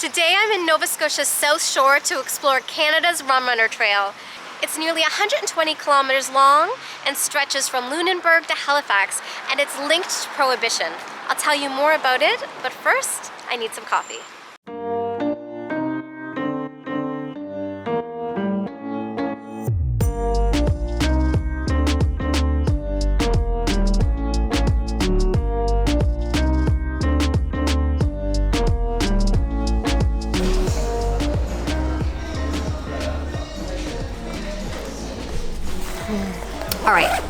Today I'm in Nova Scotia's South Shore to explore Canada's Rum Runner Trail. It's nearly 120 kilometers long and stretches from Lunenburg to Halifax, and it's linked to Prohibition. I'll tell you more about it, but first, I need some coffee. All right,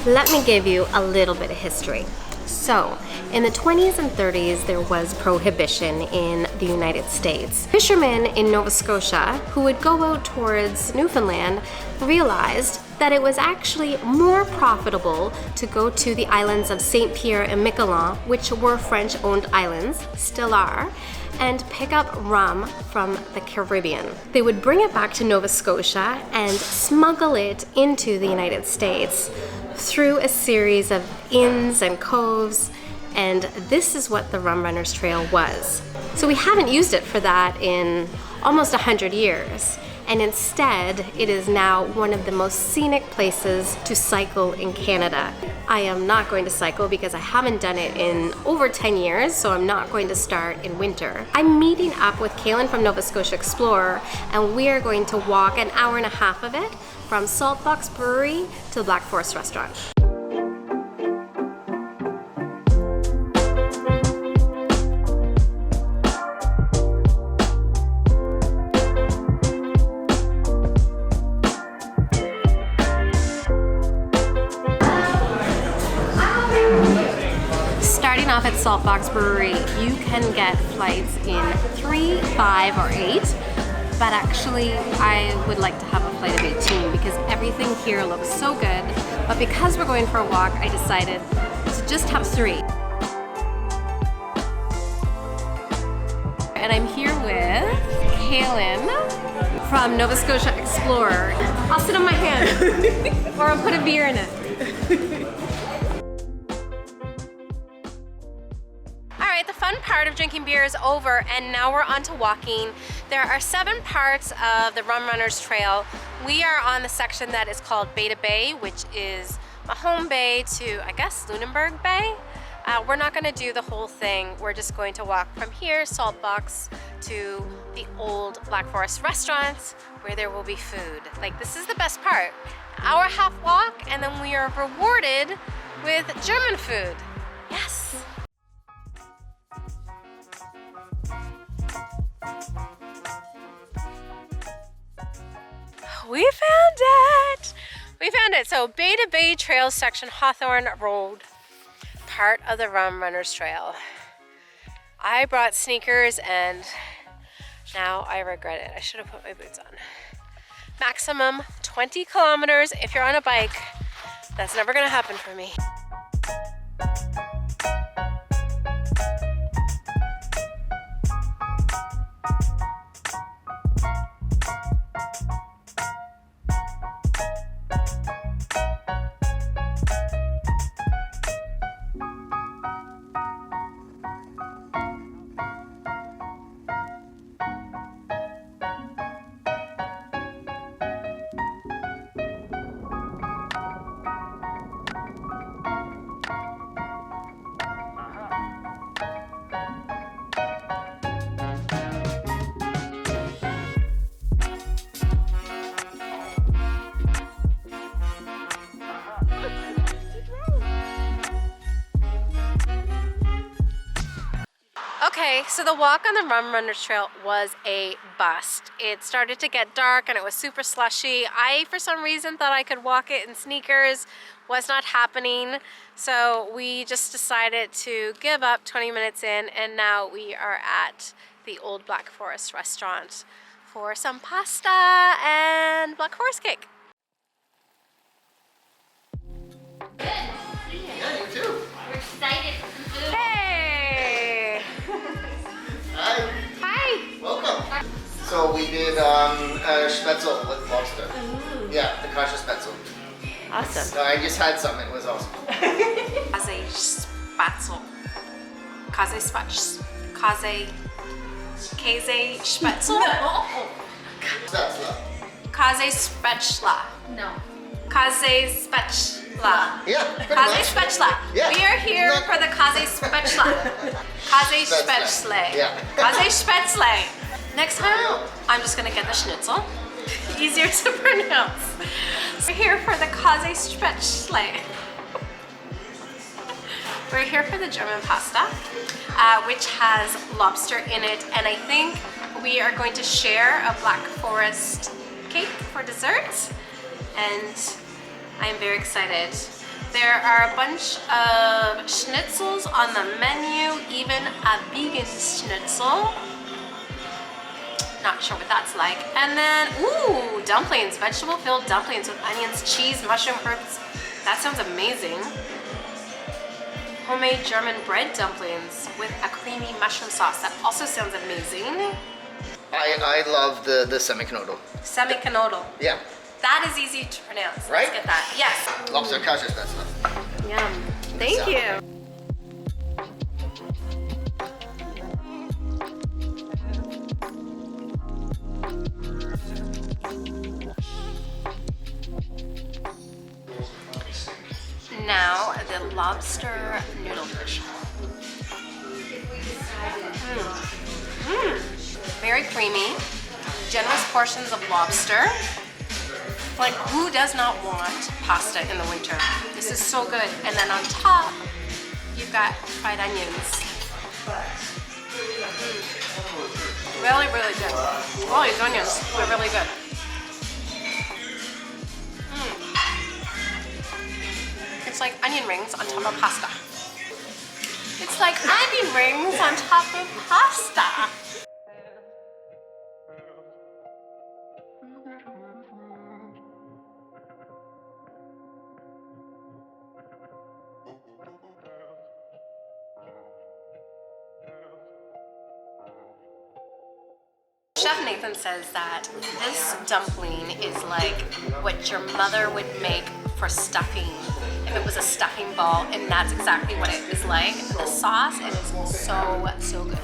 let me give you a little bit of history. So, in the 20s and 30s, there was prohibition in the United States. Fishermen in Nova Scotia who would go out towards Newfoundland realized that it was actually more profitable to go to the islands of St. Pierre and Miquelon, which were French-owned islands, still are, and pick up rum from the Caribbean. They would bring it back to Nova Scotia and smuggle it into the United States through a series of inns and coves, and this is what the Rum Runners Trail was. So we haven't used it for that in almost 100 years. And instead, it is now one of the most scenic places to cycle in Canada. I am not going to cycle because I haven't done it in over 10 years, so I'm not going to start in winter. I'm meeting up with CAILIN from Nova Scotia Explorer, and we are going to walk an hour and a half of it from Saltbox Brewery to the Black Forest Restaurant. Starting off at Saltbox Brewery, you can get flights in 3, 5, or 8, but actually I would like to have a flight of 18 because everything here looks so good. But because we're going for a walk, I decided to just have 3. And I'm here with CAILIN from Nova Scotia Explorer. I'll sit on my hand, or I'll put a beer in it. The fun part of drinking beer is over, and now we're on to walking. There are 7 parts of the Rum Runners Trail. We are on the section that is called Bay to Bay, which is Mahone Bay to, I guess, Lunenburg Bay. We're not going to do the whole thing. We're just going to walk from here, Saltbox, to the old Black Forest restaurants where there will be food. Like, this is the best part. Hour-and-a-half walk, and then we are rewarded with German food. Yes! We found it! We found it. So Bay to Bay Trail section, Hawthorne Road, part of the Rum Runners Trail. I brought sneakers and now I regret it. I should have put my boots on. Maximum 20 kilometers if you're on a bike. That's never gonna happen for me. Okay, so the walk on the Rum Runners Trail was a bust. It started to get dark and it was super slushy. I, for some reason, thought I could walk it in sneakers. Was not happening. So we just decided to give up 20 minutes in, and now we are at the old Black Forest restaurant for some pasta and Black Forest cake. Good. Yeah, you too. We're excited for food. Hey! Hi. Hi! Welcome. So we did Spätzle with lobster. Ooh. Yeah, the Käsespätzle. Awesome. So I just had some. It was awesome. Käsespätzle. Käsespätzle. Käsespätzle? Spätzle. Käsespätzle. No. Käsespätzle. Yeah, pretty much. Käsespätzle. Yeah. We are here Look. for the Käsespätzle. Käsespätzle. Yeah. Käsespätzle. Next time, I'm just gonna get the schnitzel. Easier to pronounce. We're here for the Käsespätzle. We're here for the German pasta, which has lobster in it, and I think we are going to share a Black Forest cake for dessert, and I'm very excited. There are a bunch of schnitzels on the menu, even a vegan schnitzel. Not sure what that's like. And then, ooh, dumplings, vegetable-filled dumplings with onions, cheese, mushroom, herbs. That sounds amazing. Homemade German bread dumplings with a creamy mushroom sauce. That also sounds amazing. I love the semiknödel. Semiknödel. Yeah. That is easy to pronounce. Right? Let's get that. Yes. Lobster Käsespätzle. Yum. Thank you. Now the lobster noodle dish. Very creamy, generous portions of lobster. Like, who does not want pasta in the winter? This is so good. And then on top, you've got fried onions. Really, really good. Oh, these onions are really good. It's like onion rings on top of pasta. It's like onion rings on top of pasta. Chef Nathan says that this dumpling is like what your mother would make for stuffing if it was a stuffing ball, and that's exactly what it is like. The sauce, it is so good.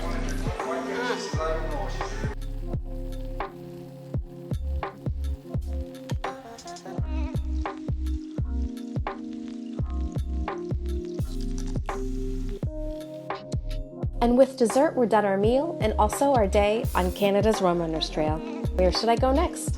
And with dessert, we're done our meal and also our day on Canada's Rum Runners Trail. Where should I go next?